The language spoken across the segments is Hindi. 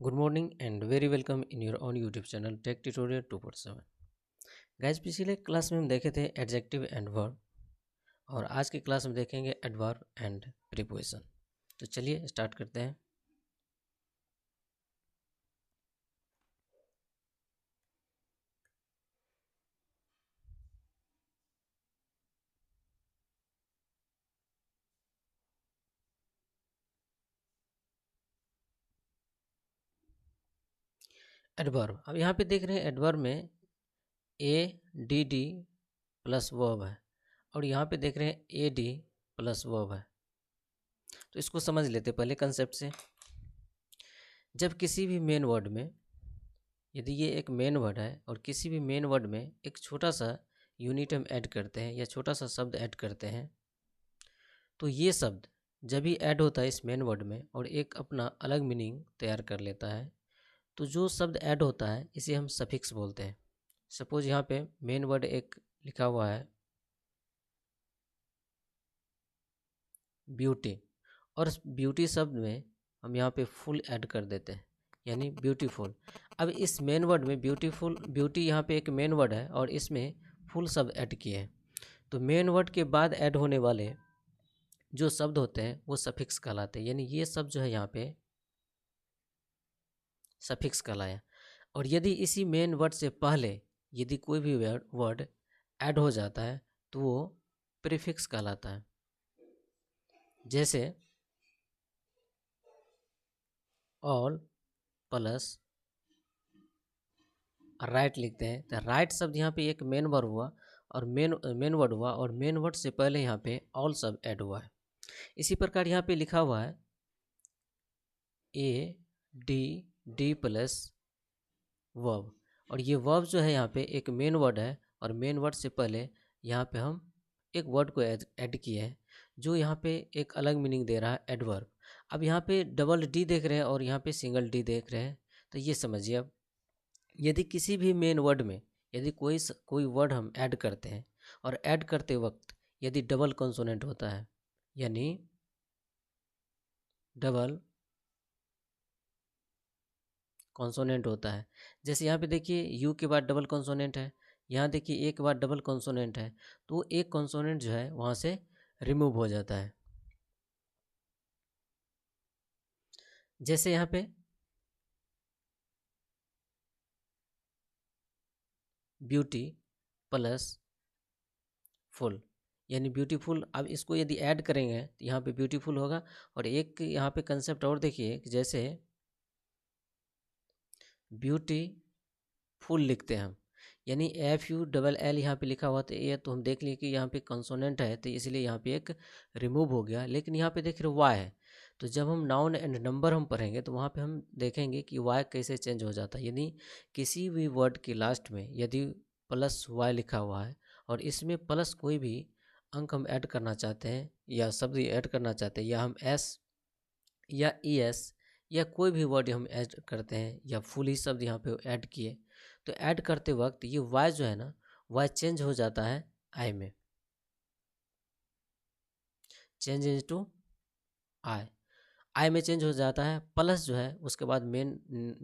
Good morning and very welcome in your own YouTube channel Tech Tutorial 2/7। Guys पिछले क्लास में हम देखे थे एडजेक्टिव एंड वर्ब और आज की क्लास में देखेंगे एडवर्ब एंड प्रीपोजिशन। तो चलिए स्टार्ट करते हैं। एडवर्ब, अब यहाँ पे देख रहे हैं एडवर्ब में A D D plus verb है और यहाँ पे देख रहे हैं ए डी प्लस वर्ब है। तो इसको समझ लेते पहले कंसेप्ट से। जब किसी भी मेन वर्ड में, यदि ये एक मेन वर्ड है और किसी भी मेन वर्ड में एक छोटा सा यूनिट हम ऐड करते हैं या छोटा सा शब्द ऐड करते हैं, तो ये शब्द जब भी ऐड होता है इस मेन वर्ड में और एक अपना अलग मीनिंग तैयार कर लेता है, तो जो शब्द ऐड होता है इसे हम सफिक्स बोलते हैं। सपोज यहाँ पे मेन वर्ड एक लिखा हुआ है ब्यूटी, और ब्यूटी शब्द में हम यहाँ पे फुल ऐड कर देते हैं यानी ब्यूटीफुल। अब इस मेन वर्ड में ब्यूटीफुल, ब्यूटी यहाँ पे एक मेन वर्ड है और इसमें फुल शब्द ऐड किए हैं, तो मेन वर्ड के बाद ऐड होने वाले जो शब्द होते हैं वो सफिक्स कहलाते हैं। यानी ये शब्द जो है यहाँ पे सफिक्स कहलाया। और यदि इसी मेन वर्ड से पहले यदि कोई भी वर्ड ऐड हो जाता है तो वो प्रीफिक्स कहलाता है। जैसे ऑल प्लस राइट लिखते हैं, तो राइट शब्द यहाँ पे एक मेन वर्ड हुआ और मेन वर्ड हुआ और मेन वर्ड से पहले यहाँ पे ऑल शब्द ऐड हुआ है। इसी प्रकार यहाँ पे लिखा हुआ है A D D plus verb, और ये वर्ब जो है यहाँ पे एक मेन वर्ड है और मेन वर्ड से पहले यहाँ पे हम एक वर्ड को ऐड किए हैं जो यहाँ पे एक अलग मीनिंग दे रहा है, एडवर्ब। अब यहाँ पे डबल डी देख रहे हैं और यहाँ पे सिंगल डी देख रहे हैं, तो ये समझिए। अब यदि किसी भी मेन वर्ड में यदि कोई वर्ड हम ऐड करते हैं और ऐड करते वक्त यदि डबल कॉन्सोनेंट होता है यानी डबल कॉन्सोनेंट होता है, जैसे यहाँ पे देखिए यू के बाद डबल कॉन्सोनेंट है, यहाँ देखिए ए के बाद डबल कॉन्सोनेंट है, तो एक कॉन्सोनेंट जो है वहाँ से रिमूव हो जाता है। जैसे यहाँ पे ब्यूटी प्लस फुल यानी ब्यूटीफुल। अब इसको यदि ऐड करेंगे तो यहाँ पे ब्यूटीफुल होगा। और एक यहाँ पे कंसेप्ट और देखिए कि जैसे ब्यूटी फुल लिखते हैं हम, यानी FULL यहाँ पे लिखा हुआ, तो ये तो हम देख लिए कि यहाँ पे कंसोनेंट है तो इसलिए यहाँ पे एक रिमूव हो गया। लेकिन यहाँ पे देख रहे वाई है, तो जब हम नाउन एंड नंबर हम पढ़ेंगे तो वहाँ पे हम देखेंगे कि वाई कैसे चेंज हो जाता है। यानी किसी भी वर्ड के लास्ट में यदि प्लस वाई लिखा हुआ है और इसमें प्लस कोई भी अंक हम ऐड करना चाहते हैं या शब्द ऐड करना चाहते हैं या हम एस या ES या कोई भी वर्ड हम ऐड करते हैं या फुल ही शब्द यहाँ पे ऐड किए, तो ऐड करते वक्त ये वाई जो है ना, वाई चेंज हो जाता है आई में, चेंज इनटू आई, आई में चेंज हो जाता है। प्लस जो है उसके बाद मेन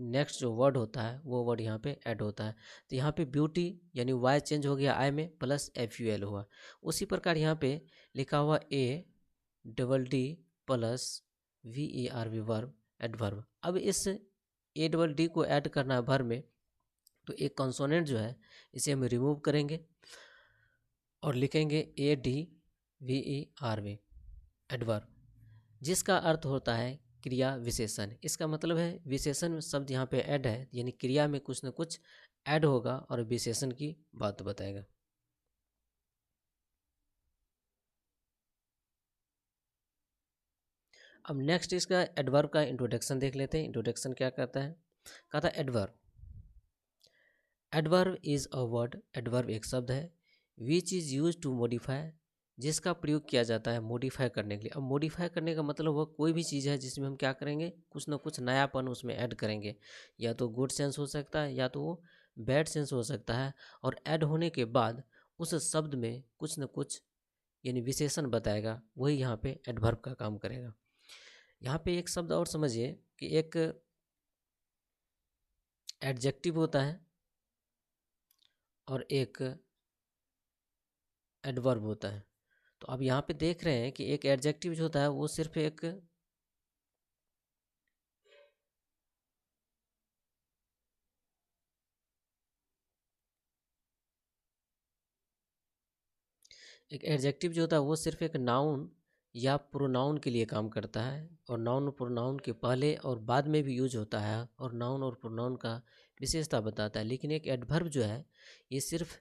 नेक्स्ट जो वर्ड होता है वो वर्ड यहाँ पे ऐड होता है, तो यहाँ पे ब्यूटी यानी वाई चेंज हो गया आई में, प्लस FUL हुआ। उसी प्रकार यहाँ पे लिखा हुआ ADD plus VERB verb adverb. अब इस ADD को ऐड करना है वर्ब में, तो एक कंसोनेंट जो है इसे हम रिमूव करेंगे और लिखेंगे ADVERB एडवर्ब, जिसका अर्थ होता है क्रिया विशेषण। इसका मतलब है विशेषण शब्द यहाँ पे ऐड है यानी क्रिया में कुछ न कुछ ऐड होगा और विशेषण की बात बताएगा। अब नेक्स्ट इसका एडवर्ब का इंट्रोडक्शन देख लेते हैं। इंट्रोडक्शन क्या कहता है? कहता है adverb, adverb is a word, adverb एक शब्द है which is use to modify, जिसका प्रयोग किया जाता है मॉडिफाई करने के लिए। अब मॉडिफाई करने का मतलब वह कोई भी चीज़ है जिसमें हम क्या करेंगे, कुछ ना कुछ नयापन उसमें ऐड करेंगे, या तो गुड सेंस हो सकता है या तो वो बैड सेंस हो सकता है। और ऐड होने के बाद उस शब्द में कुछ न कुछ यानी विशेषण बताएगा, वही यहाँ पे एडवर्ब का काम करेगा। यहाँ पे एक शब्द और समझिए कि एक एडजेक्टिव होता है और एक एडवर्ब होता है। तो अब यहाँ पे देख रहे हैं कि एक एडजेक्टिव जो होता है वो सिर्फ एक एडजेक्टिव जो होता है वो सिर्फ एक नाउन या प्रोनाउन के लिए काम करता है, और नाउन और प्रोनाउन के पहले और बाद में भी यूज होता है, और नाउन और प्रोनाउन का विशेषता बताता है। लेकिन एक एडवर्ब जो है ये सिर्फ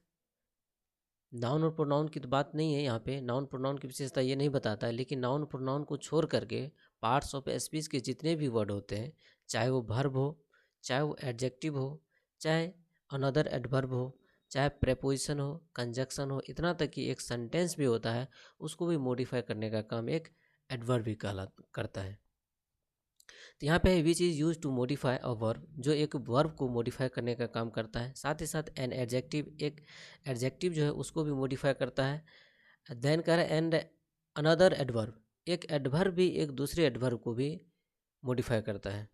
नाउन और प्रोनाउन की तो बात नहीं है, यहाँ पे नाउन प्रोनाउन की विशेषता ये नहीं बताता है, लेकिन नाउन प्रोनाउन को छोड़ करके पार्ट्स ऑफ स्पीच के जितने भी वर्ड होते हैं, चाहे वो वर्ब हो, चाहे वो एडजेक्टिव हो, चाहे अनदर एडवर्ब हो, चाहे प्रेपोजिशन हो, कंजक्शन हो, इतना तक कि एक सेंटेंस भी होता है उसको भी मॉडिफाई करने का काम एक एडवर्ब भी करता है। तो यहाँ पे है which is use to modify a verb, जो एक वर्ब को मॉडिफाई करने का काम करता है। साथ ही साथ एन एडजेक्टिव, एक एडजेक्टिव जो है उसको भी मॉडिफाई करता है। देन कह रहा है एंड अनदर एडवर्ब, एक एडवर्ब भी एक दूसरे एडवर्ब को भी मॉडिफाई करता है।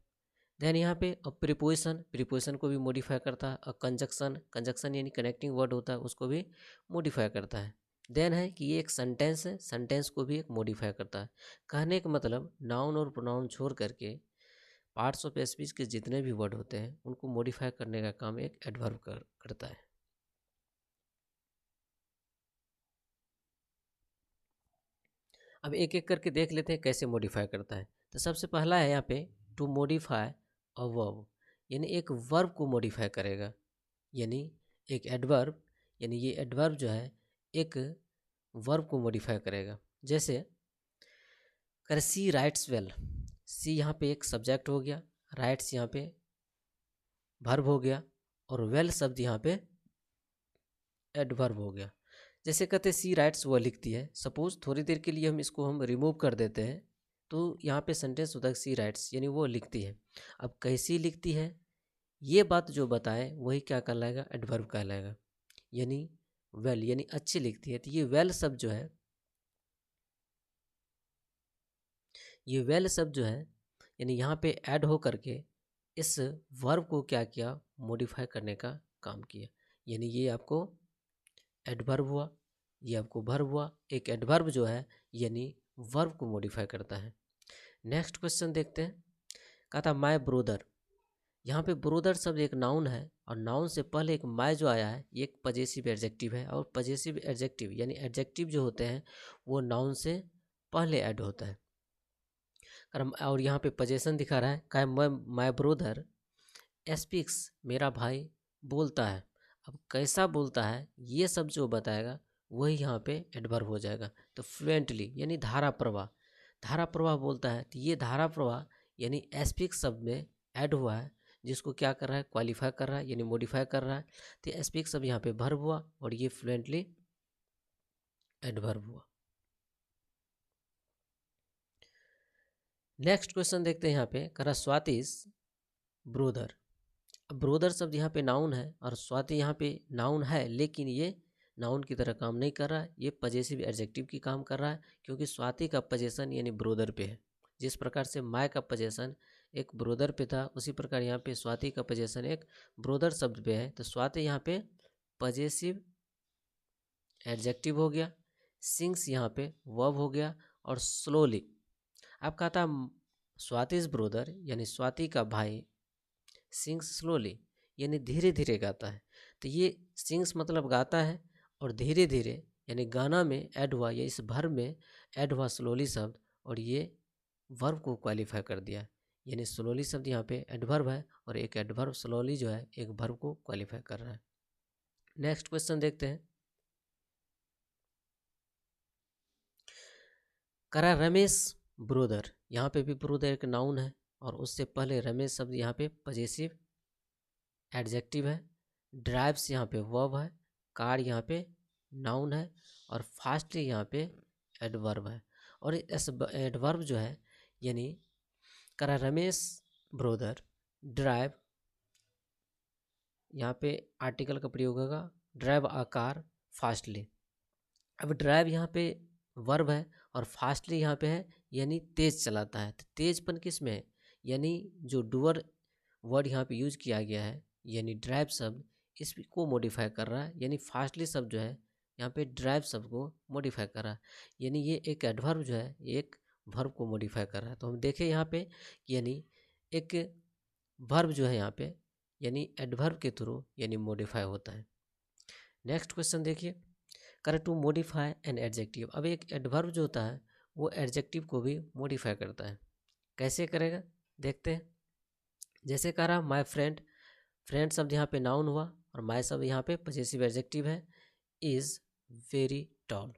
देन यहाँ पे प्रीपोजिशन, प्रीपोजिशन को भी मॉडिफाई करता है। और कंजक्शन, कंजक्शन यानी कनेक्टिंग वर्ड होता है उसको भी मॉडिफाई करता है। देन है कि ये एक सेंटेंस है, सेंटेंस को भी एक मॉडिफाई करता है। कहने का मतलब नाउन और प्रोनाउन छोड़ करके पार्ट्स ऑफ स्पीच के जितने भी वर्ड होते हैं उनको मॉडिफाई करने का काम एक एडवर्ब करता है। अब एक एक करके देख लेते हैं कैसे मॉडिफाई करता है। तो सबसे पहला है यहाँ पे टू मॉडिफाई अ वर्ब, यानी एक वर्ब को मॉडिफाई करेगा। यानी एक एडवर्ब, यानी ये एडवर्ब जो है एक वर्ब को मॉडिफाई करेगा। जैसे कर सी राइट्स वेल, सी यहाँ पे एक सब्जेक्ट हो गया, राइट्स यहाँ पे वर्ब हो गया, और वेल शब्द यहाँ पे एडवर्ब हो गया। जैसे कहते सी राइट्स वह लिखती है, सपोज थोड़ी देर के लिए हम रिमूव कर देते हैं, तो यहाँ पे सेंटेंस होता है सी राइट्स, यानी वो लिखती है। अब कैसी लिखती है ये बात जो बताए वही क्या कहलाएगा, एडवर्ब कहलाएगा। यानी वेल यानी अच्छी लिखती है, तो ये वेल शब्द जो है, ये वेल शब्द जो है यानी यहाँ पे ऐड हो करके इस वर्ब को क्या किया, मॉडिफाई करने का काम किया। यानी ये आपको एडवर्ब हुआ, ये आपको वर्ब हुआ। एक एडवर्ब जो है यानी वर्ब को मॉडिफाई करता है। नेक्स्ट क्वेश्चन देखते हैं। कहा था माय ब्रोदर, यहाँ पे ब्रोदर शब्द एक नाउन है, और नाउन से पहले एक माय जो आया है ये एक पजेसिव एडजेक्टिव है, और पजेसिव एडजेक्टिव यानी एडजेक्टिव जो होते हैं वो नाउन से पहले ऐड होता है। और यहाँ पे पजेशन दिखा रहा है, कहा माय ब्रोदर स्पीक्स, मेरा भाई बोलता है। अब कैसा बोलता है ये सब जो बताएगा वही यहाँ पे एडवर्ब हो जाएगा। तो फ्लुएंटली यानी धारा प्रवाह, धारा प्रवाह बोलता है, तो ये धारा प्रवाह यानी स्पीक शब्द में ऐड हुआ है, जिसको क्या कर रहा है, क्वालिफाई कर रहा है यानी मॉडिफाई कर रहा है। तो स्पीक शब्द यहाँ पे वर्ब हुआ और ये फ्लुएंटली एडवर्ब हुआ। नेक्स्ट क्वेश्चन देखते हैं। यहाँ पे करा स्वातिस ब्रोदर, ब्रोदर शब्द यहाँ पे नाउन है, और स्वाति यहाँ पे नाउन है, लेकिन ये नाउन की तरह काम नहीं कर रहा है, ये पजेसिव एडजेक्टिव की काम कर रहा है, क्योंकि स्वाति का पजेशन यानी ब्रोदर पे है। जिस प्रकार से माय का पजेशन एक ब्रोदर पे था, उसी प्रकार यहाँ पे स्वाति का पजेशन एक ब्रोदर शब्द पे है। तो स्वाति यहाँ पे पजेसिव एडजेक्टिव हो गया, सिंग्स यहाँ पे वर्ब हो गया, और स्लोली। अब कहा था स्वातिस ब्रोदर यानी स्वाति का भाई सिंग्स स्लोली यानी धीरे धीरे गाता है। तो ये सिंग्स मतलब गाता है, और धीरे धीरे यानी गाना में ऐड हुआ, या इस भर में ऐड हुआ स्लोली शब्द, और ये वर्ब को क्वालिफाई कर दिया। यानी स्लोली शब्द यहाँ पे एडवर्ब है, और एक एडवर्ब स्लोली जो है एक वर्ब को क्वालिफाई कर रहा है। नेक्स्ट क्वेश्चन देखते हैं। करा रमेश ब्रोदर, यहाँ पे भी ब्रोदर एक नाउन है, और उससे पहले रमेश शब्द यहाँ पे पजेसिव एडजेक्टिव है, ड्राइव्स यहाँ पे वर्ब है, कार यहाँ पे नाउन है, और फास्टली यहाँ पे एडवर्ब है। और इस एडवर्ब जो है यानी करा रमेश ब्रोदर ड्राइव, यहाँ पे आर्टिकल का प्रयोग होगा, ड्राइव आ कार फास्टली। अब ड्राइव यहाँ पे वर्ब है, और फास्टली यहाँ पे है यानी तेज चलाता है। तो तेजपन किस में है, यानी जो डूअर वर्ड यहाँ पे यूज किया गया है यानी ड्राइव शब्द इसको मॉडिफाई कर रहा है, यानी फास्टली शब्द जो है यहाँ पे ड्राइव शब्द को मॉडिफाई कर रहा है, यानी ये एक एडवर्ब जो है एक वर्ब को मॉडिफाई कर रहा है। तो हम देखें यहाँ पे यानी एक वर्ब जो है यहाँ पे यानी एडवर्ब के थ्रू यानी मॉडिफाई होता है। नेक्स्ट क्वेश्चन देखिए, correct to modify an adjective. अब एक एडवर्ब जो होता है वो एडजेक्टिव को भी मॉडिफाई करता है, कैसे करेगा देखते हैं। जैसे कह रहा माय फ्रेंड, फ्रेंड शब्द यहाँ पे नाउन हुआ और माय शब्द यहाँ पे पजेसिव एडजेक्टिव है, इज वेरी टॉल।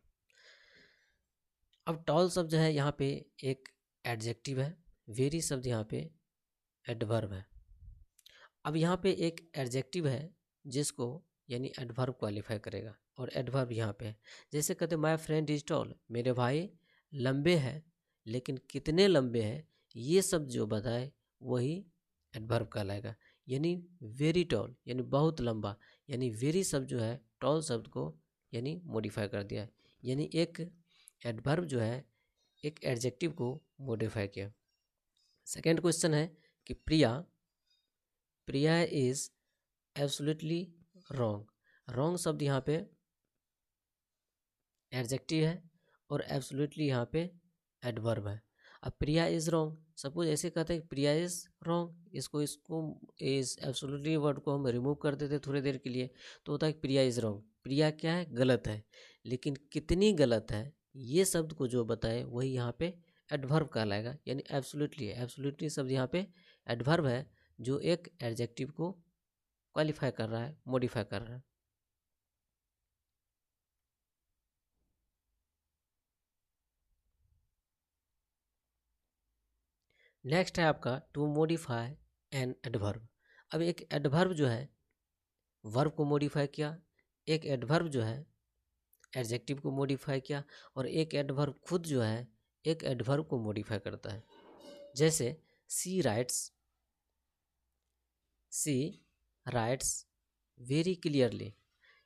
अब टॉल शब्द है यहाँ पे एक एडजेक्टिव है, वेरी शब्द यहाँ पे एडवर्ब है। अब यहाँ पे एक एडजेक्टिव है जिसको यानी एडवर्ब क्वालिफाई करेगा और एडवर्ब यहाँ पे है। जैसे कहते माय फ्रेंड इज टॉल, मेरे भाई लंबे हैं, लेकिन कितने लंबे हैं ये सब जो बताए वही एडवर्ब कहलाएगा। यानी वेरी टॉल यानी बहुत लंबा, यानी वेरी शब्द जो है टॉल शब्द को यानी मॉडिफाई कर दिया है, यानी एक एडवर्ब जो है एक एडजेक्टिव को मॉडिफाई किया। सेकेंड क्वेश्चन है कि प्रिया इज एब्सोल्युटली रॉन्ग। रॉन्ग शब्द यहाँ पे एडजेक्टिव है और एब्सोल्युटली यहाँ पे एडवर्ब है। अब प्रिया इज रॉन्ग, सपोज ऐसे कहते हैं प्रिया इज रॉन्ग, इसको इज एब्सोल्युटली वर्ड को हम रिमूव कर देते थोड़ी देर के लिए तो होता है प्रिया इज रॉन्ग। प्रिया क्या है, गलत है, लेकिन कितनी गलत है ये शब्द को जो बताए वही यहाँ पे एडवर्ब कहलाएगा, यानी एब्सोल्युटली शब्द यहाँ पे एडवर्ब है जो एक एडजेक्टिव को क्वालिफाई कर रहा है, मॉडिफाई कर रहा है। नेक्स्ट है आपका टू मॉडिफाई एन एडवर्ब। अब एक एडवर्ब जो है वर्ब को मॉडिफाई किया, एक एडवर्ब जो है एडजेक्टिव को मॉडिफाई किया और एक एडवर्ब खुद जो है एक एडवर्ब को मॉडिफाई करता है। जैसे सी राइट्स वेरी क्लियरली।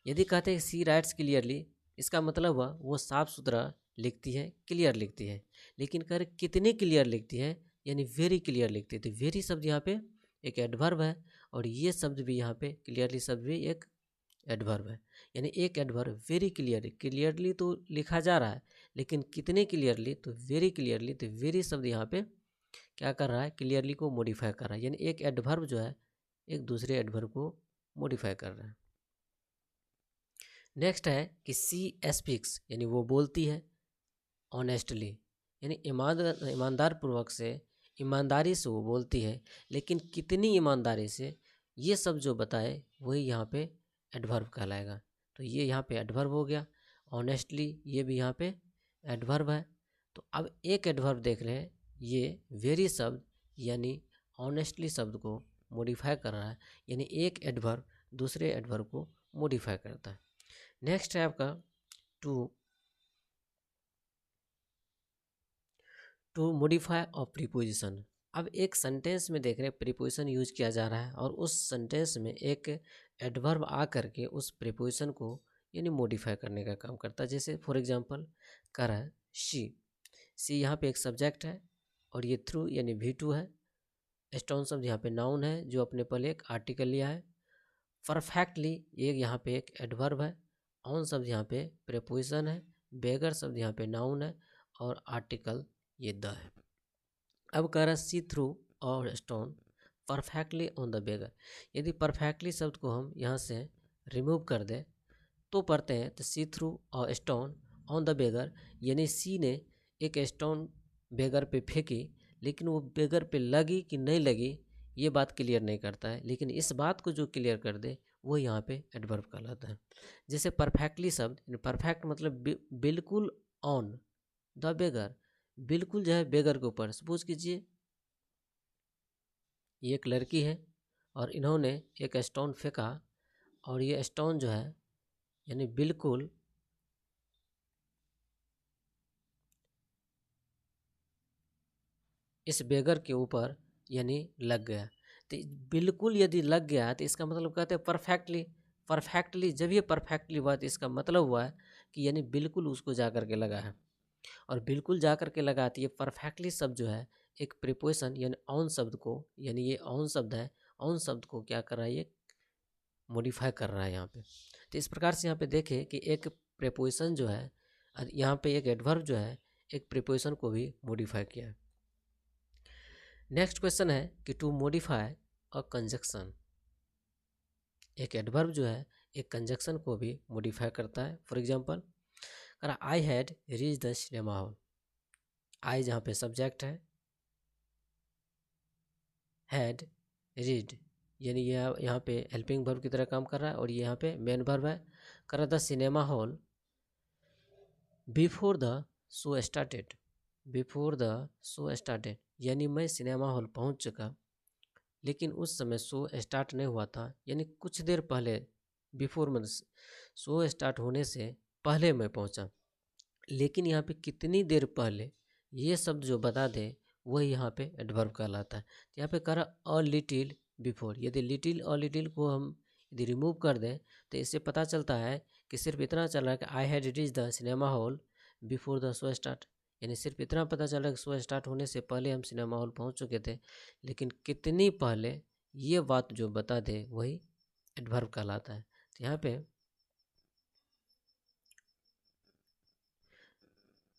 यदि कहते हैं सी राइट्स क्लियरली, इसका मतलब हुआ वो साफ सुथरा लिखती है, क्लियर लिखती है, लेकिन कह रहे कितनी क्लियर लिखती है यानी वेरी क्लियर लिखती है। तो वेरी शब्द यहाँ पे एक एडवर्ब है और ये शब्द भी यहाँ पे क्लियरली शब्द भी एक एडवर्ब है, यानी एक एडवर्ब वेरी क्लियरली तो लिखा जा रहा है, लेकिन कितने क्लियरली तो वेरी क्लियरली। तो वेरी शब्द यहाँ पे क्या कर रहा है, क्लियरली को मॉडिफाई कर रहा है, यानी एक एडवर्ब जो है एक दूसरे एडवर्ब को मॉडिफाई कर रहा है। नेक्स्ट है कि सी स्पीक्स यानी वो बोलती है, ऑनेस्टली यानी ईमानदार पूर्वक से, ईमानदारी से वो बोलती है, लेकिन कितनी ईमानदारी से ये सब जो बताए वही यहाँ पे एडवर्ब कहलाएगा। तो ये यहाँ पे एडवर्ब हो गया, ऑनेस्टली ये भी यहाँ पे एडवर्ब है। तो अब एक एडवर्ब देख रहे हैं, ये वेरी शब्द यानी ऑनेस्टली शब्द को मॉडिफाई कर रहा है, यानी एक एडवर्ब दूसरे एडवर्ब को मॉडिफाई करता है। नेक्स्ट है आपका टू मॉडिफाई ऑफ प्रीपोजिशन। अब एक सेंटेंस में देख रहे हैं प्रीपोजिशन यूज किया जा रहा है और उस सेंटेंस में एक एडवर्ब आ करके उस प्रीपोजिशन को यानी मॉडिफाई करने का काम करता है। जैसे फॉर एग्जांपल कह रहा है सी यहाँ पे एक सब्जेक्ट है और ये थ्रू यानी V2 है। स्टोन शब्द यहाँ पे नाउन है जो अपने पहले एक आर्टिकल लिया है। परफेक्टली ये यहाँ पे एक एडवर्ब है। ऑन शब्द यहाँ पे प्रीपोजिशन है। बेगर शब्द यहाँ पे नाउन है और आर्टिकल ये द है। अब कह रहा है सी थ्रू और stone perfectly on the beggar. यदि परफेक्टली शब्द को हम यहाँ से रिमूव कर दें तो पढ़ते हैं तो सी थ्रू और स्टोन ऑन द बेगर, यानी सी ने एक स्टोन बेगर पे फेंकी, लेकिन वो बेगर पे लगी कि नहीं लगी ये बात क्लियर नहीं करता है, लेकिन इस बात को जो क्लियर कर दे वो यहाँ पे एडवर्ब कहलाता है। जैसे परफेक्टली शब्द, परफेक्ट मतलब बिल्कुल ऑन द बेगर, बिल्कुल जो है बेगर के ऊपर। सपोज कीजिए ये एक लड़की है और इन्होंने एक स्टोन फेंका और ये स्टोन जो है यानी बिल्कुल इस बेगर के ऊपर यानी लग गया। तो बिल्कुल यदि लग गया तो इसका मतलब कहते हैं परफेक्टली जब ये परफेक्टली हुआ तो इसका मतलब हुआ है कि यानी बिल्कुल उसको जा कर के लगा है और बिल्कुल जा कर के लगा। तो ये परफेक्टली शब्द जो है एक प्रीपोजिशन यानी ऑन शब्द को, यानी ये ऑन शब्द है, ऑन शब्द को क्या कर रहा है ये मॉडिफाई कर रहा है यहाँ पे। तो इस प्रकार से यहाँ पे देखें कि एक प्रीपोजिशन जो है, यहाँ पे एक एडवर्ब जो है एक प्रीपोजिशन को भी मॉडिफाई किया है। नेक्स्ट क्वेश्चन है कि टू मॉडिफाई अ कंजक्शन, एक एडवर्ब जो है एक कंजक्शन को भी मॉडिफाई करता है। फॉर एग्जांपल, अगर I had reach the cinema hall, I जहाँ पे सब्जेक्ट है, हैड रीड यानी ये यहाँ पे हेल्पिंग वर्ब की तरह काम कर रहा है, और ये यहाँ पे मेन वर्ब है। कर the cinema hall before the show started, before the show started यानी मैं सिनेमा हॉल पहुँच चुका लेकिन उस समय शो स्टार्ट नहीं हुआ था, यानी कुछ देर पहले, बिफोर मतलब शो स्टार्ट होने से पहले मैं पहुँचा। लेकिन यहाँ पे कितनी देर पहले, ये शब्द जो बता दे वही यहाँ पे एडवर्ब कहलाता है। तो यहाँ पे कह रहा अ लिटिल बिफोर, यदि लिटिल अ लिटिल को हम यदि रिमूव कर दें तो इससे पता चलता है कि सिर्फ इतना चल रहा है कि आई had reach the cinema hall before the show start, यानी सिर्फ इतना पता चल रहा है कि शो स्टार्ट होने से पहले हम सिनेमा हॉल पहुँच चुके थे। लेकिन कितनी पहले, ये बात जो बता दे वही एडवर्ब कहलाता है। तो यहाँ पे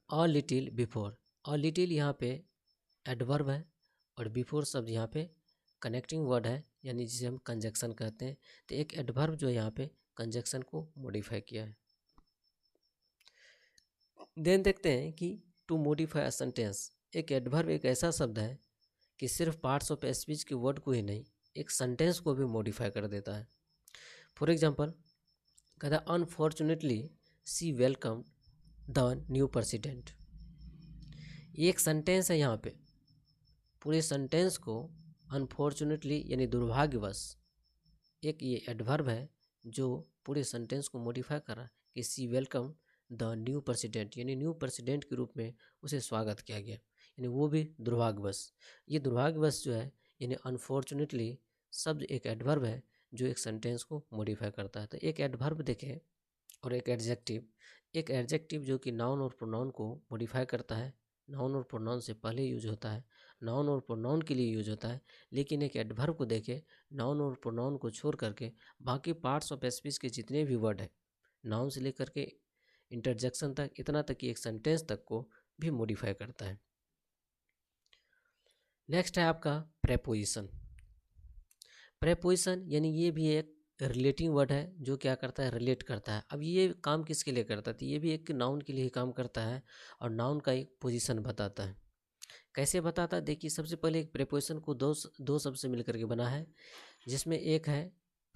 a little before, a little यहाँ पे एडवर्ब है और बिफोर शब्द यहाँ पे कनेक्टिंग वर्ड है, यानी जिसे हम कंजक्शन कहते हैं। तो एक एडवर्ब जो यहाँ पे कंजक्शन को मॉडिफाई किया है। देन देखते हैं कि टू मॉडिफाई अ सेंटेंस, एक एडवर्ब एक ऐसा शब्द है कि सिर्फ पार्ट्स ऑफ स्पीच के वर्ड को ही नहीं, एक सेंटेंस को भी मॉडिफाई कर देता है। फॉर एग्जाम्पल, कहता है unfortunately she welcome the new president, एक सेंटेंस है यहाँ पे, पूरे सेंटेंस को अनफॉर्चुनेटली यानी दुर्भाग्यवश, एक ये एडवर्ब है जो पूरे सेंटेंस को मॉडिफाई कर रहा है कि सी वेलकम द न्यू प्रेसिडेंट, यानी न्यू प्रेसिडेंट के रूप में उसे स्वागत किया गया, यानी वो भी दुर्भाग्यवश। ये दुर्भाग्यवश जो है यानी अनफॉर्चुनेटली शब्द एक एडवर्ब है जो एक सेंटेंस को मॉडिफाई करता है। तो एक एडवर्ब देखें और एक एडजेक्टिव, एक एडजेक्टिव जो कि नाउन और प्रोनाउन को मॉडिफाई करता है, नाउन और प्रोनाउन से पहले यूज होता है, नाउन और प्रोनाउन के लिए यूज होता है। लेकिन एक एडवर्ब को देखें, नाउन और प्रोनाउन को छोड़ करके बाकी पार्ट्स ऑफ स्पीच के जितने भी वर्ड है, नाउन से लेकर के इंटरजेक्शन तक, इतना तक कि एक सेंटेंस तक को भी मॉडिफाई करता है। नेक्स्ट है आपका प्रेपोजिशन। प्रेपोजिशन यानी ये भी एक रिलेटिंग वर्ड है जो क्या करता है, रिलेट करता है। अब ये काम किसके लिए करता है, तो ये भी एक नाउन के लिए ही काम करता है और नाउन का एक पोजीशन बताता है। कैसे बताता है, देखिए सबसे पहले एक प्रेपोजिशन को दो शब्द से मिलकर के बना है, जिसमें एक है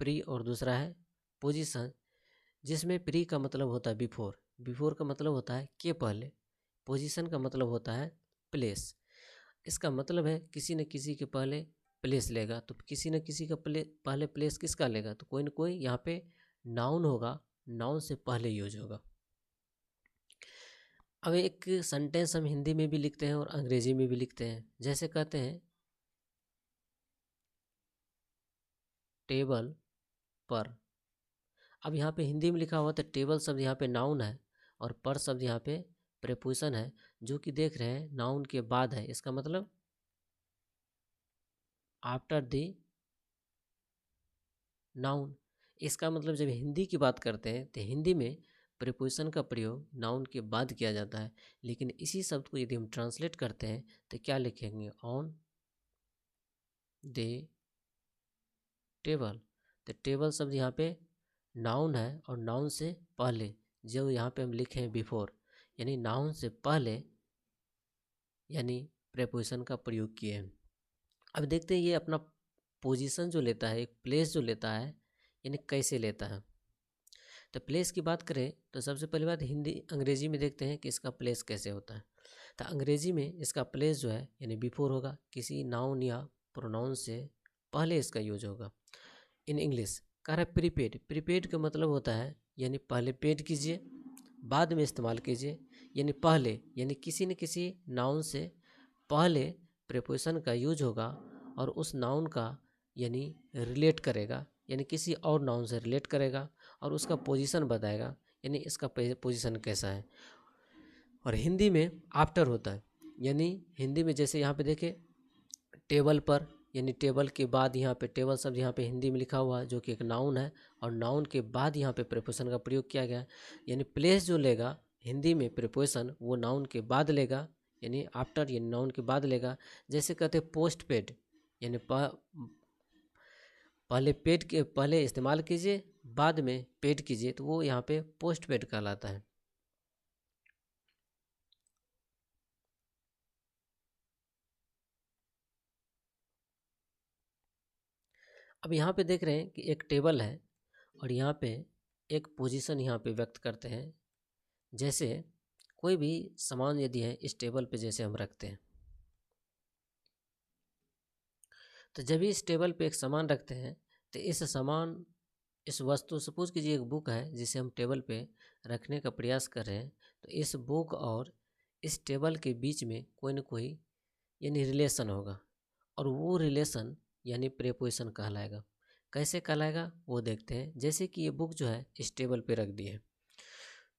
प्री और दूसरा है पोजीशन। जिसमें प्री का मतलब होता है बिफोर, बिफोर का मतलब होता है के पहले, पोजीशन का मतलब होता है प्लेस। इसका मतलब है किसी न किसी के पहले प्लेस लेगा, तो किसी न किसी का पहले प्लेस किसका लेगा, तो कोई न कोई यहाँ पे नाउन होगा, नाउन से पहले यूज होगा। अब एक सेंटेंस हम हिंदी में भी लिखते हैं और अंग्रेजी में भी लिखते हैं, जैसे कहते हैं टेबल पर। अब यहाँ पे हिंदी में लिखा हुआ तो टेबल शब्द यहाँ पे नाउन है और पर शब्द यहाँ पे प्रेपोजिशन है, जो कि देख रहे हैं नाउन के बाद है। इसका मतलब आफ्टर द नाउन। इसका मतलब जब हिंदी की बात करते हैं तो हिंदी में प्रीपोजिशन का प्रयोग नाउन के बाद किया जाता है। लेकिन इसी शब्द को यदि हम ट्रांसलेट करते हैं तो क्या लिखेंगे, ऑन द टेबल। तो टेबल शब्द यहाँ पे नाउन है और नाउन से पहले जो यहाँ पे हम लिखे हैं बिफोर, यानी नाउन से पहले यानी प्रीपोजिशन का प्रयोग किए हैं। अब देखते हैं ये अपना पोजीशन जो लेता है, एक प्लेस जो लेता है, यानी कैसे लेता है। तो प्लेस की बात करें तो सबसे पहली बात हिंदी अंग्रेजी में देखते हैं कि इसका प्लेस कैसे होता है। तो अंग्रेजी में इसका प्लेस जो है यानी बिफोर होगा, किसी नाउन या प्रोनाउन से पहले इसका यूज होगा। इन इंग्लिश कह रहा है प्रीपेड, प्रीपेड का मतलब होता है यानी पहले पेड कीजिए बाद में इस्तेमाल कीजिए, यानी पहले, यानी किसी न किसी नाउन से पहले प्रीपोजिशन का यूज होगा और उस नाउन का यानी रिलेट करेगा, यानी किसी और नाउन से रिलेट करेगा और उसका पोजीशन बताएगा, यानी इसका पोजीशन कैसा है। और हिंदी में आफ्टर होता है, यानी हिंदी में जैसे यहाँ पे देखें टेबल पर यानी टेबल के बाद यहाँ पे टेबल शब्द यहाँ पे हिंदी में लिखा हुआ है जो कि एक नाउन है, और नाउन के बाद यहाँ पे प्रीपोजिशन का प्रयोग किया गया है। यानी प्लेस जो लेगा हिंदी में प्रीपोजिशन वो नाउन के बाद लेगा, यानी आफ्टर, यानी नाउन के बाद लेगा। जैसे कहते हैं पोस्ट पेड, यानी पहले पेड के पहले इस्तेमाल कीजिए बाद में पेड कीजिए, तो वो यहाँ पे पोस्ट पेड कहलाता है। अब यहाँ पे देख रहे हैं कि एक टेबल है और यहाँ पे एक पोजीशन यहाँ पे व्यक्त करते हैं। जैसे कोई भी सामान यदि है इस टेबल पे जैसे हम रखते हैं, तो जब भी इस टेबल पे एक सामान रखते हैं तो इस वस्तु, सपोज कीजिए एक बुक है जिसे हम टेबल पे रखने का प्रयास कर रहे हैं, तो इस बुक और इस टेबल के बीच में कोई न कोई यानी रिलेशन होगा, और वो रिलेशन यानी प्रीपोजिशन कहलाएगा। कैसे कहलाएगा वो देखते हैं। जैसे कि ये बुक जो है इस टेबल पे रख दी है,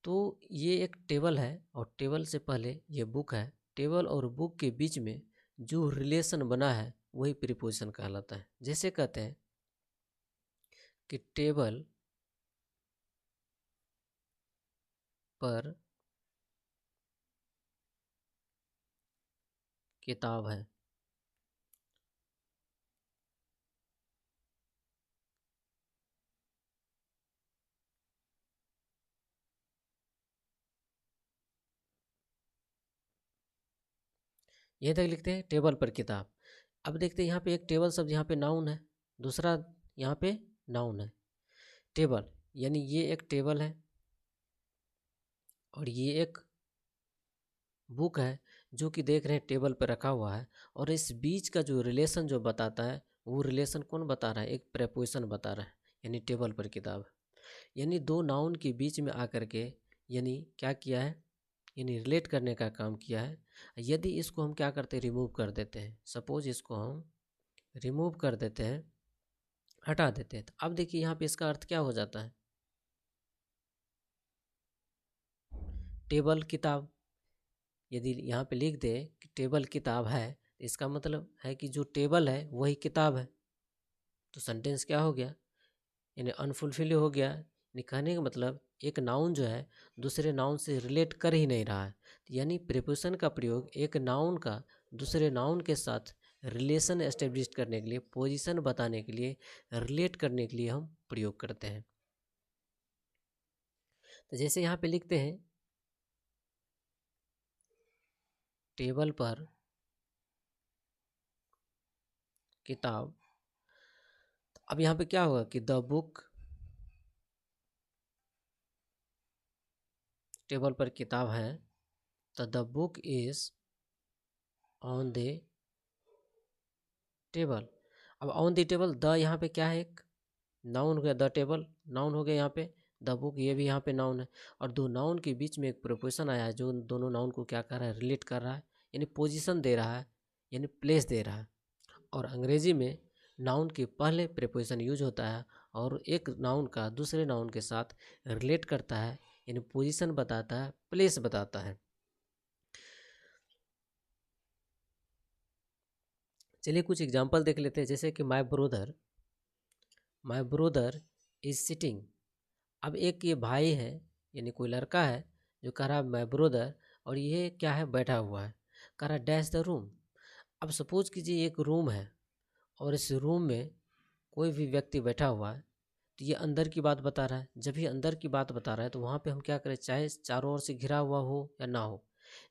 तो ये एक टेबल है और टेबल से पहले ये बुक है। टेबल और बुक के बीच में जो रिलेशन बना है वही प्रीपोजिशन कहलाता है। जैसे कहते हैं कि टेबल पर किताब है। ये तक लिखते हैं टेबल पर किताब। अब देखते हैं यहाँ पे एक टेबल शब्द यहाँ पे नाउन है, दूसरा यहाँ पे नाउन है। टेबल यानी ये एक टेबल है और ये एक बुक है जो कि देख रहे हैं टेबल पर रखा हुआ है, और इस बीच का जो रिलेशन जो बताता है वो रिलेशन कौन बता रहा है? एक प्रीपोजिशन बता रहा है, यानी टेबल पर किताब। यानी दो नाउन के बीच में आकर के यानी क्या किया है, यानी रिलेट करने का काम किया है। यदि इसको हम क्या करते हैं, रिमूव कर देते हैं, सपोज इसको हम रिमूव कर देते हैं, हटा देते हैं, तो अब देखिए यहाँ पे इसका अर्थ क्या हो जाता है, टेबल किताब। यदि यहाँ पे लिख दे कि टेबल किताब है, तो इसका मतलब है कि जो टेबल है वही किताब है, तो सेंटेंस क्या हो गया, यानी अनफुलफिल हो गया। यानी कहने का मतलब एक नाउन जो है दूसरे नाउन से रिलेट कर ही नहीं रहा है, यानी प्रीपोजिशन का प्रयोग एक नाउन का दूसरे नाउन के साथ रिलेशन एस्टेब्लिश करने के लिए, पोजीशन बताने के लिए, रिलेट करने के लिए हम प्रयोग करते हैं। तो जैसे यहाँ पे लिखते हैं टेबल पर किताब, तो अब यहाँ पे क्या होगा कि द बुक, टेबल पर किताब है तो the book is on the table. अब ऑन द टेबल, द यहाँ पे क्या है, एक नाउन हो गया, द टेबल नाउन हो गया, यहाँ पे द बुक ये भी यहाँ पे नाउन है, और दो नाउन के बीच में एक प्रीपोजिशन आया है जो दोनों नाउन को क्या कर रहा है, रिलेट कर रहा है, यानी पोजीशन दे रहा है, यानी प्लेस दे रहा है। और अंग्रेजी में नाउन के पहले प्रीपोजिशन यूज होता है और एक नाउन का दूसरे नाउन के साथ रिलेट करता है, यानी पोजीशन बताता है, प्लेस बताता है। चलिए कुछ एग्जाम्पल देख लेते हैं। जैसे कि माय ब्रोदर इज सिटिंग। अब एक ये भाई है यानी कोई लड़का है जो कह रहा है माय ब्रोदर, और ये क्या है, बैठा हुआ है, कह रहा है डैश द रूम। अब सपोज कीजिए एक रूम है और इस रूम में कोई भी व्यक्ति बैठा हुआ है, तो ये अंदर की बात बता रहा है। जब ये अंदर की बात बता रहा है तो वहाँ पे हम क्या करें, चाहे चारों ओर से घिरा हुआ हो या ना हो,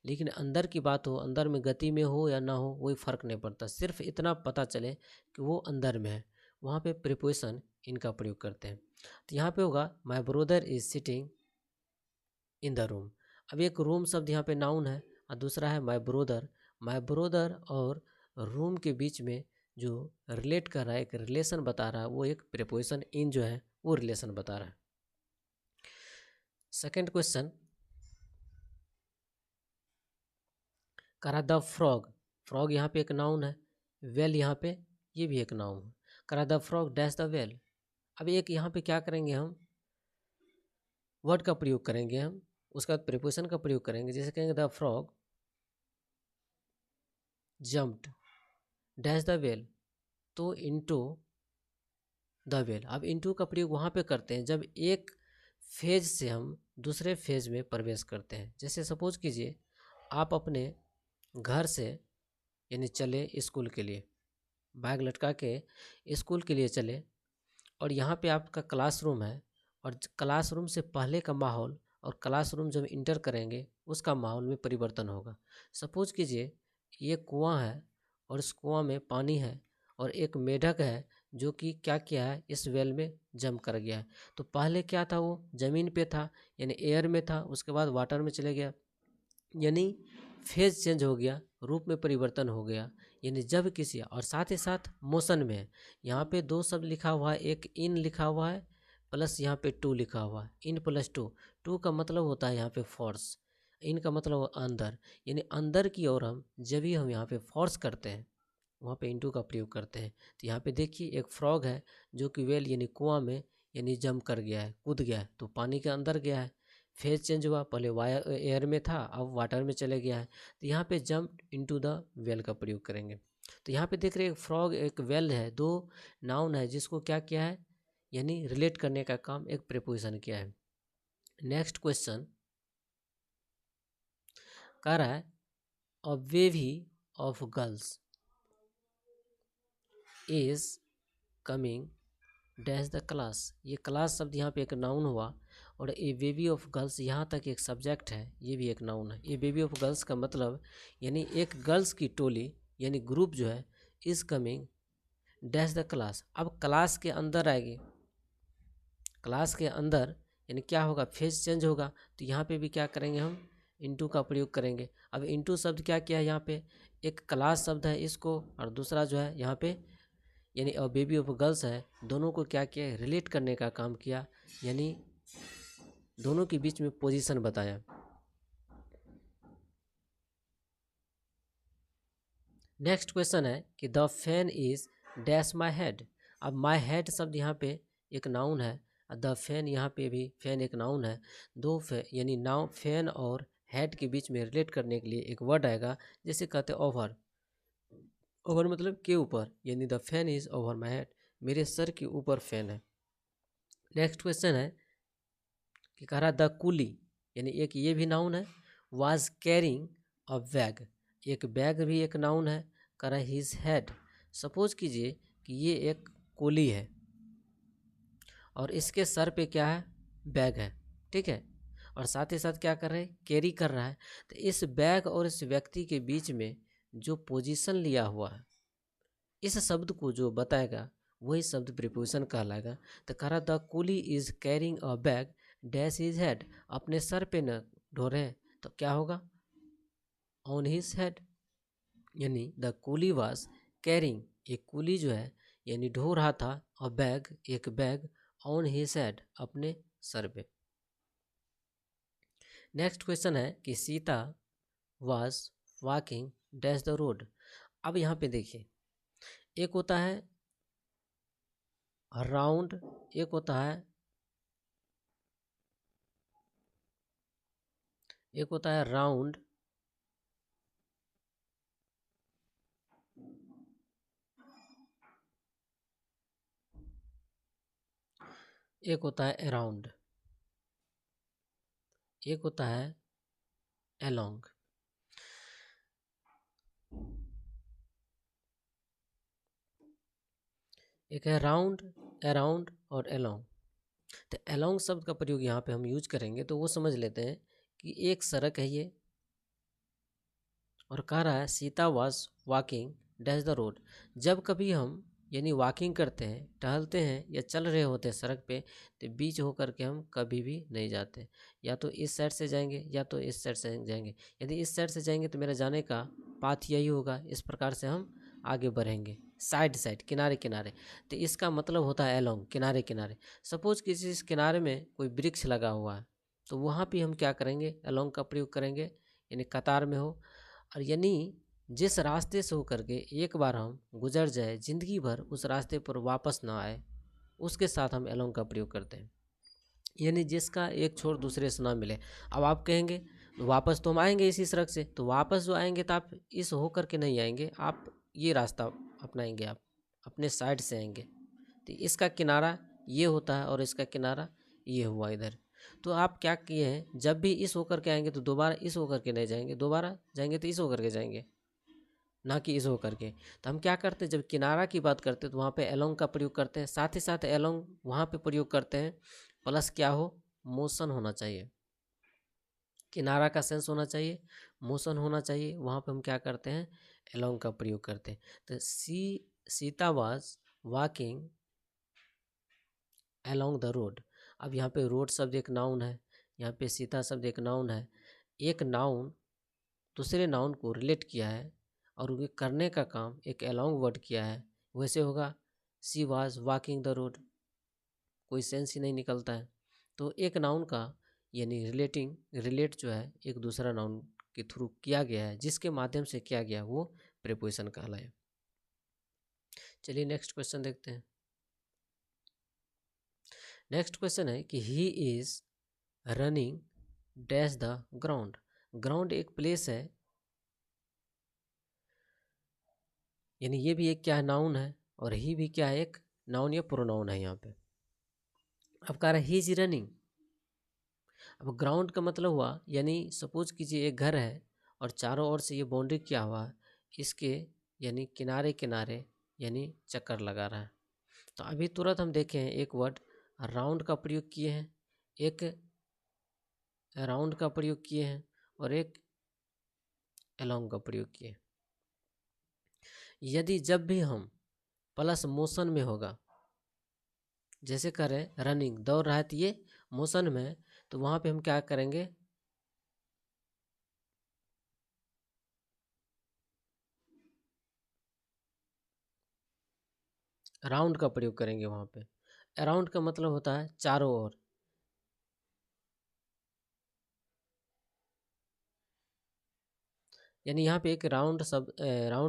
लेकिन अंदर की बात हो, अंदर में गति में हो या ना हो, कोई फ़र्क नहीं पड़ता, सिर्फ इतना पता चले कि वो अंदर में है, वहाँ पे प्रीपोजिशन इनका प्रयोग करते हैं। तो यहाँ पे होगा my brother is sitting in the room. अब एक रूम शब्द यहाँ पे नाउन है और दूसरा है माय ब्रदर। माय ब्रदर और रूम के बीच में जो रिलेट कर रहा है, एक रिलेशन बता रहा है, वो एक प्रीपोजिशन इन जो है वो रिलेशन बता रहा है। सेकेंड क्वेश्चन, करा द फ्रॉग। फ्रॉग यहाँ पे एक नाउन है, वेल यहाँ पे ये भी एक नाउन है। करा the frog dash the well. अब एक यहाँ पे क्या करेंगे, हम वर्ड का प्रयोग करेंगे, हम उसका बाद प्रीपोजिशन का प्रयोग करेंगे। जैसे कहेंगे the frog jumped dash the well, तो इनटू द वेल। अब इनटू का प्रयोग वहाँ पे करते हैं जब एक फेज से हम दूसरे फेज में प्रवेश करते हैं। जैसे सपोज कीजिए आप अपने घर से यानी चले स्कूल के लिए, बैग लटका के स्कूल के लिए चले, और यहाँ पे आपका क्लासरूम है, और क्लासरूम से पहले का माहौल और क्लासरूम जब इंटर करेंगे उसका माहौल में परिवर्तन होगा। सपोज कीजिए ये कुआं है और इस कुआं में पानी है, और एक मेढक है जो कि क्या किया है, इस वेल में जंप कर गया है। तो पहले क्या था, वो ज़मीन पे था यानी एयर में था, उसके बाद वाटर में चले गया, यानी फेज चेंज हो गया, रूप में परिवर्तन हो गया। यानी जब किसी, और साथ ही साथ मोशन में है। यहाँ पे दो शब्द लिखा हुआ है, एक इन लिखा हुआ है प्लस यहाँ पे टू लिखा हुआ है, इन प्लस टू। टू का मतलब होता है यहाँ पे फोर्स, इन का मतलब अंदर, यानी अंदर की ओर हम जब भी हम यहाँ पे फोर्स करते हैं वहाँ पे इनटू का प्रयोग करते हैं। तो यहाँ पे देखिए एक फ्रॉग है जो कि वेल यानी कुआं में यानी जंप कर गया है, कूद गया है, तो पानी के अंदर गया है, फेज चेंज हुआ, पहले वायर एयर में था अब वाटर में चले गया है। तो यहाँ पे जंप इनटू द वेल का प्रयोग करेंगे। तो यहाँ पे देख रहे हैं एक फ्रॉग एक वेल है, दो नाउन है जिसको क्या किया है यानी रिलेट करने का काम एक प्रीपोजिशन किया है। नेक्स्ट क्वेश्चन कह रहा है a bevy of girls is coming dash the class. ये क्लास शब्द यहाँ पे एक नाउन हुआ, और ए बेबी ऑफ गर्ल्स यहाँ तक एक सब्जेक्ट है, ये भी एक नाउन है। ये बेबी ऑफ गर्ल्स का मतलब यानी एक गर्ल्स की टोली यानी ग्रुप जो है is coming dash the class. अब क्लास के अंदर आएगी, क्लास के अंदर यानी क्या होगा, फेज चेंज होगा। तो यहाँ पे भी क्या करेंगे हम इनटू का प्रयोग करेंगे। अब इनटू शब्द क्या किया है, यहाँ पे एक क्लास शब्द है इसको, और दूसरा जो है यहाँ पे यानी अ बेबी ऑफ गर्ल्स है, दोनों को क्या किया रिलेट करने का काम किया, यानी दोनों के बीच में पोजीशन बताया। नेक्स्ट क्वेश्चन है कि the fan is dash my head. अब माई हेड शब्द यहाँ पे एक नाउन है, द फैन यहाँ पे भी फैन एक नाउन है। दो यानी नाउ फैन और हेड के बीच में रिलेट करने के लिए एक वर्ड आएगा, जैसे कहते हैं ओवर। ओवर मतलब के ऊपर, यानी the fan is over my head, मेरे सर के ऊपर फैन है। नेक्स्ट क्वेश्चन है कि कह रहा द कूली, यानी एक ये भी नाउन है, वाज कैरिंग अ बैग, एक बैग भी एक नाउन है। कह रहा हिज हेड। सपोज कीजिए कि ये एक कूली है और इसके सर पे क्या है, बैग है, ठीक है, और साथ ही साथ क्या कर रहे हैं, कैरी कर रहा है। तो इस बैग और इस व्यक्ति के बीच में जो पोजीशन लिया हुआ है, इस शब्द को जो बताएगा वही शब्द प्रीपोजिशन कहलाएगा। तो कह रहा the coolie is carrying a bag dash his head, अपने सर पे न ढो रहे हैं, तो क्या होगा ऑन हिज हेड, यानी द कूली वाज कैरिंग, एक कूली जो है यानी ढो रहा था अ बैग, एक बैग, ऑन हिज हेड, अपने सर पे। नेक्स्ट क्वेश्चन है कि Sita was walking dash the road. अब यहाँ पे देखिए एक होता है राउंड, एक होता है राउंड, एक होता है अराउंड, एक होता है अलोंग। एक है राउंड, अराउंड और अलोंग। तो अलोंग शब्द का प्रयोग यहाँ पे हम यूज करेंगे तो वो समझ लेते हैं कि एक सड़क है ये, और कह रहा है Sita was walking dash the road. जब कभी हम यानी वॉकिंग करते हैं, टहलते हैं या चल रहे होते हैं सड़क पे, तो बीच होकर के हम कभी भी नहीं जाते, या तो इस साइड से जाएंगे या तो इस साइड से जाएंगे। यदि इस साइड से जाएंगे तो मेरा जाने का पाथ यही होगा, इस प्रकार से हम आगे बढ़ेंगे, साइड साइड, किनारे किनारे। तो इसका मतलब होता है अलोंग, किनारे किनारे। सपोज किसी इस किनारे में कोई वृक्ष लगा हुआ है, तो वहाँ पे हम क्या करेंगे, अलोंग का प्रयोग करेंगे, यानी कतार में हो। और यानी जिस रास्ते से होकर के एक बार हम गुजर जाए, जिंदगी भर उस रास्ते पर वापस ना आए, उसके साथ हम अलोंग का प्रयोग करते हैं। यानी जिसका एक छोर दूसरे से ना मिले। अब आप कहेंगे वापस तो हम आएंगे इसी सड़क से, तो वापस जो आएंगे तो आप इस होकर के नहीं आएंगे, आप ये रास्ता अपनाएंगे, आप अपने साइड से आएंगे। तो इसका किनारा ये होता है और इसका किनारा ये हुआ इधर। तो आप क्या किए हैं, जब भी इस होकर के आएंगे तो दोबारा इस होकर के नहीं जाएंगे, दोबारा जाएंगे तो इस होकर के जाएंगे, ना कि इस होकर के। तो हम क्या करते हैं, जब किनारा की बात करते हैं तो वहाँ पे एलोंग का प्रयोग करते हैं, साथ ही साथ एलोंग वहाँ पे प्रयोग करते हैं प्लस क्या हो, मोशन होना चाहिए। किनारा का सेंस होना चाहिए, मोशन होना चाहिए, वहाँ पे हम क्या करते हैं, एलोंग का प्रयोग करते हैं। तो Sita was walking along the road. अब यहाँ पे रोड शब्द एक नाउन है, यहाँ पे सीता शब्द एक नाउन है। एक नाउन दूसरे नाउन को रिलेट किया है और उनके करने का काम एक अलोंग वर्ड किया है, वैसे होगा she was walking the road, कोई सेंस ही नहीं निकलता है। तो एक नाउन का यानी रिलेट जो है एक दूसरा नाउन के थ्रू किया गया है, जिसके माध्यम से किया गया वो प्रीपोजिशन कहलाया। चलिए नेक्स्ट क्वेश्चन देखते हैं। नेक्स्ट क्वेश्चन है कि he is running dash the ground. Ground एक प्लेस है, यानी ये भी एक क्या है, नाउन है, और ही भी क्या है, एक नाउन या प्रोनाउन है यहाँ पे। अब कह रहा है ही इज रनिंग। अब ग्राउंड का मतलब हुआ, यानी सपोज कीजिए एक घर है और चारों ओर से ये बाउंड्री क्या हुआ, इसके यानी किनारे किनारे यानी चक्कर लगा रहा है। तो अभी तुरंत हम देखें एक वर्ड राउंड का प्रयोग किए हैं, एक राउंड का प्रयोग किए हैं और एक अलोंग का प्रयोग किए हैं। यदि जब भी हम प्लस मोशन में होगा, जैसे करें रनिंग दौड़ रहा है तो ये मोशन में, तो वहाँ पे हम क्या करेंगे, राउंड का प्रयोग करेंगे वहाँ पे। अराउंड का मतलब होता है चारों ओर, यानी यहाँ पे एक राउंड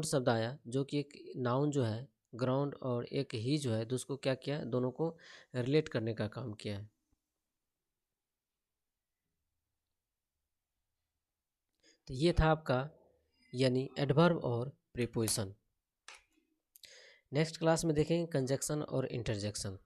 शब्द आया जो कि एक नाउन जो है ग्राउंड और एक ही जो है उसको क्या किया, दोनों को रिलेट करने का काम किया है। तो ये था आपका यानी एडवर्ब और प्रीपोजिशन। नेक्स्ट क्लास में देखेंगे कंजक्शन और इंटरजेक्शन।